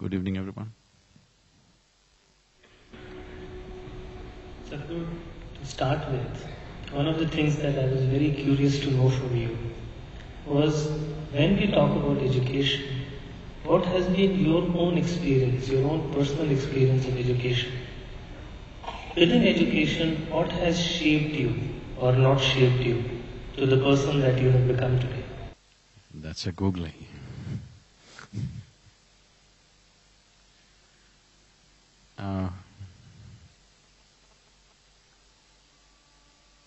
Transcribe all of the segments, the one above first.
Good evening, everyone. Sadhguru, to start with, one of the things that I was very curious to know from you was when we talk about education, what has been your own experience, your own personal experience in education? Within education, what has shaped you or not shaped you to the person that you have become today? That's a googly.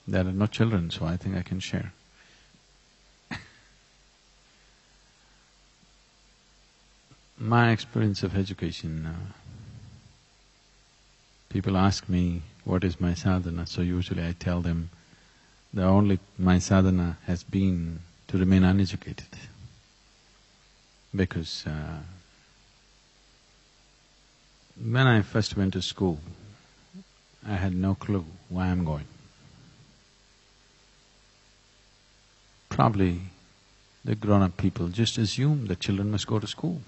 There are no children, so I think I can share. My experience of education, people ask me, what is my sadhana? So usually I tell them, my sadhana has been to remain uneducated. Because when I first went to school, I had no clue why I'm going. Probably the grown-up people just assume that children must go to school.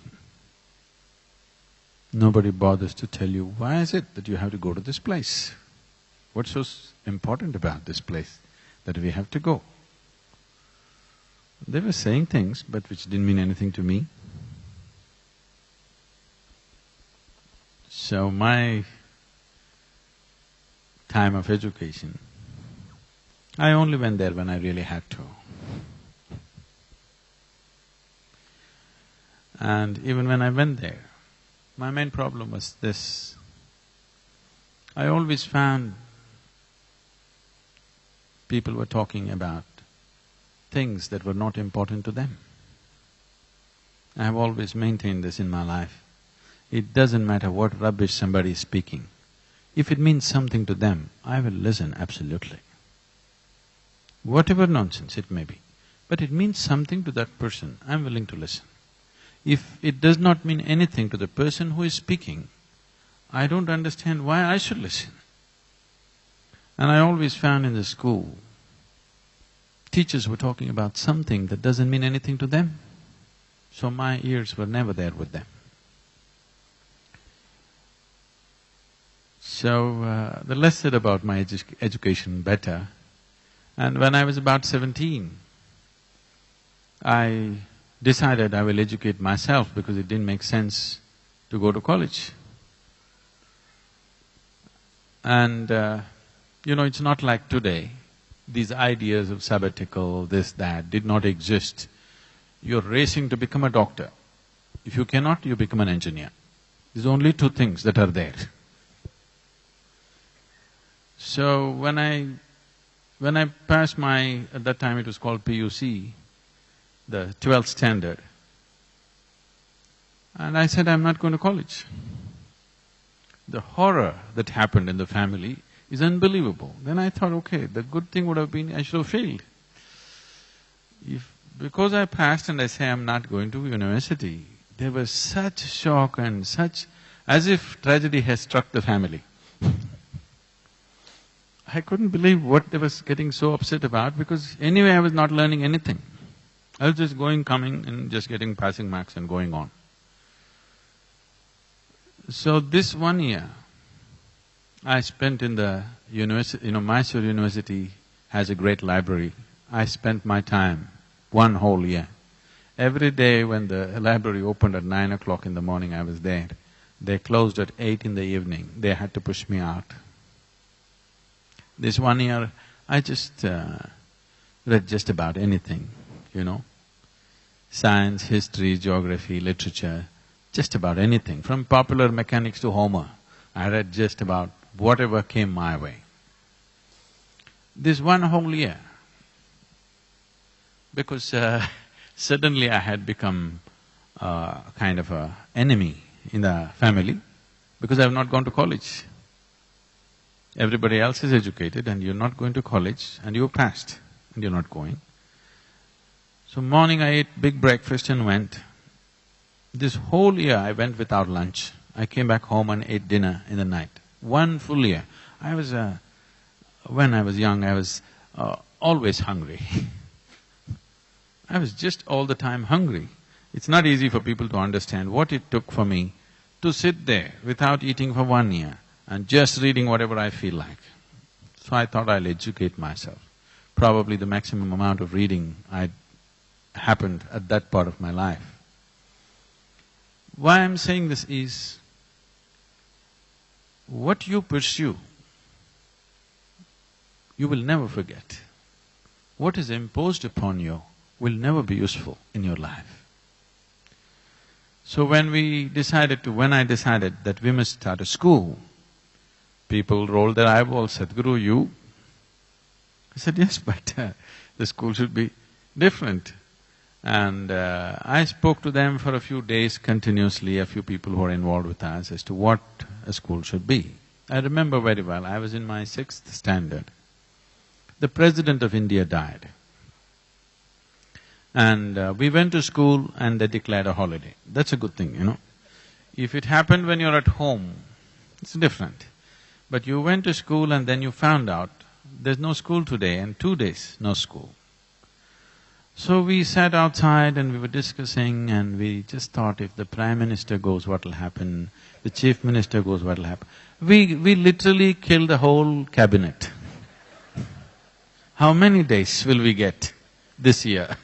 Nobody bothers to tell you, why is it that you have to go to this place? What's so important about this place that we have to go? They were saying things, but which didn't mean anything to me. So my time of education, I only went there when I really had to. And even when I went there, my main problem was this. I always found people were talking about things that were not important to them. I have always maintained this in my life. It doesn't matter what rubbish somebody is speaking. If it means something to them, I will listen absolutely. Whatever nonsense it may be, but it means something to that person, I'm willing to listen. If it does not mean anything to the person who is speaking, I don't understand why I should listen. And I always found in the school, teachers were talking about something that doesn't mean anything to them, so my ears were never there with them. So, the less said about my education, better. And when I was about 17, I decided I will educate myself because it didn't make sense to go to college. And it's not like today, these ideas of sabbatical, this, that, did not exist. You're racing to become a doctor. If you cannot, you become an engineer. There's only two things that are there. So when I passed my… at that time it was called PUC, the 12th standard, and I said, I'm not going to college. The horror that happened in the family is unbelievable. Then I thought, okay, the good thing would have been I should have failed. Because I passed and I say I'm not going to university, there was such shock and such… as if tragedy has struck the family. I couldn't believe what they was getting so upset about because anyway I was not learning anything. I was just going, coming and just getting passing marks and going on. So this 1 year I spent in the university… Mysore University has a great library. I spent my time 1 whole year. Every day when the library opened at 9 o'clock in the morning, I was there. They closed at 8 in the evening. They had to push me out. This 1 year, I just read just about anything, science, history, geography, literature, just about anything. From popular mechanics to Homer, I read just about whatever came my way. This 1 whole year, because suddenly I had become kind of an enemy in the family because I have not gone to college. Everybody else is educated and you're not going to college and you passed and you're not going. So morning I ate big breakfast and went. This whole year I went without lunch. I came back home and ate dinner in the night. 1 full year. When I was young, I was always hungry. I was just all the time hungry. It's not easy for people to understand what it took for me to sit there without eating for 1 year and just reading whatever I feel like. So I thought I'll educate myself. Probably the maximum amount of reading happened at that part of my life. Why I'm saying this is, what you pursue, you will never forget. What is imposed upon you will never be useful in your life. So when I decided that we must start a school, people rolled their eyeballs, "Sadhguru, you?" I said, "Yes, but the school should be different." And I spoke to them for a few days continuously, a few people who are involved with us, as to what a school should be. I remember very well, I was in my 6th standard. The President of India died. And we went to school and they declared a holiday. That's a good thing, you know. If it happened when you're at home, it's different. But you went to school and then you found out there's no school today, and 2 days, no school. So we sat outside and we were discussing, and we just thought, if the Prime Minister goes, what will happen? The Chief Minister goes, what will happen? We literally killed the whole cabinet. How many days will we get this year?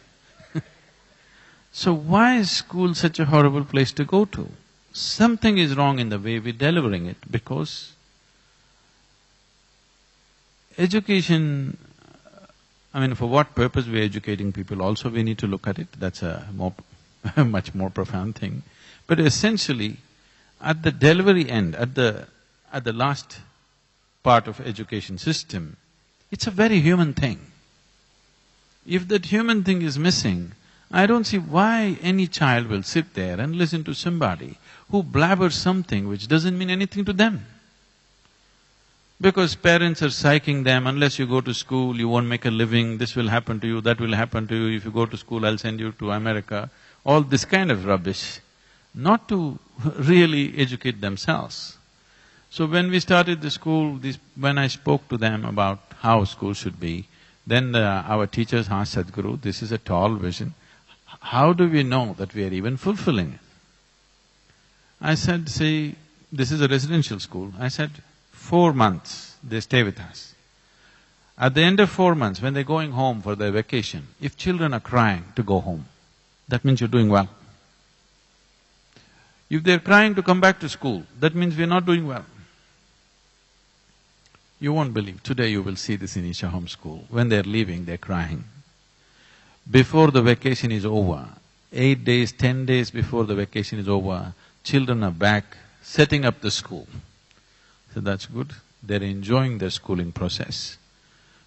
So why is school such a horrible place to go to? Something is wrong in the way we're delivering it, because education, for what purpose we're educating people also we need to look at it, that's a much more profound thing. But essentially, at the delivery end, at the last part of education system, it's a very human thing. If that human thing is missing, I don't see why any child will sit there and listen to somebody who blabbers something which doesn't mean anything to them. Because parents are psyching them, unless you go to school, you won't make a living, this will happen to you, that will happen to you, if you go to school, I'll send you to America, all this kind of rubbish, not to really educate themselves. So when we started the school, when I spoke to them about how school should be, then our teachers asked Sadhguru, this is a tall vision, how do we know that we are even fulfilling it? I said, see, this is a residential school. I said, 4 months they stay with us. At the end of 4 months, when they're going home for their vacation, if children are crying to go home, that means you're doing well. If they're crying to come back to school, that means we're not doing well. You won't believe, today you will see this in Isha Home School. When they're leaving, they're crying. Before the vacation is over, 8 days, 10 days before the vacation is over, children are back setting up the school. So that's good, they're enjoying their schooling process.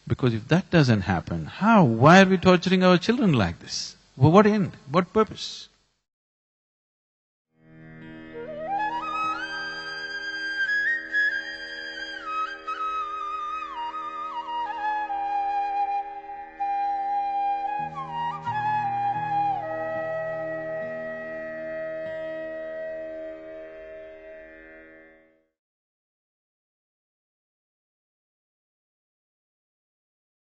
Because if that doesn't happen, how? Why are we torturing our children like this? For what end? What purpose?